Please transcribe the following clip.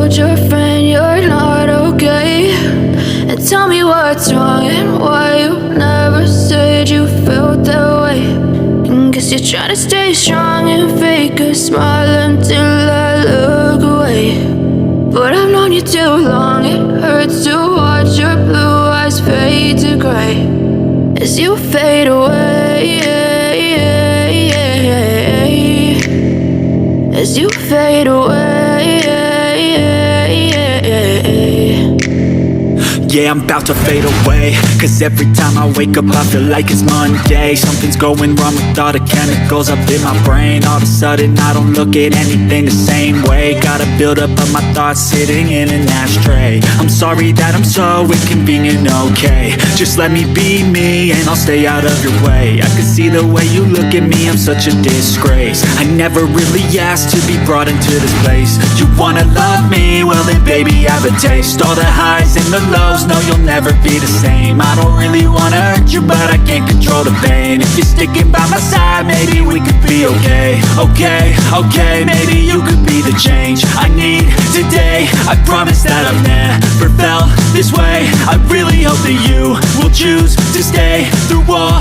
told your friend you're not okay, and tell me what's wrong and why you never said you felt that way. And guess you're trying to stay strong and fake a smile until I look away. But I've known you too long, it hurts to watch your blue eyes fade to gray as you fade away, as you fade away. Yeah, I'm about to fade away, cause every time I wake up I feel like it's Monday. Something's going wrong with all the chemicals up in my brain. All of a sudden I don't look at anything the same way. Gotta build up of my thoughts sitting in an ashtray. I'm sorry that I'm so inconvenient, okay. Just let me be me and I'll stay out of your way. I can see the way you look at me, I'm such a disgrace. I never really asked to be brought into this place. You wanna love me? Well then baby I have a taste. All the highs and the lows, no, you'll never be the same. I don't really wanna hurt you, but I can't control the pain. If you're sticking by my side, maybe we could be okay. Okay, maybe you could be the change I need today. I promise that I've never felt this way. I really hope that you will choose to stay through all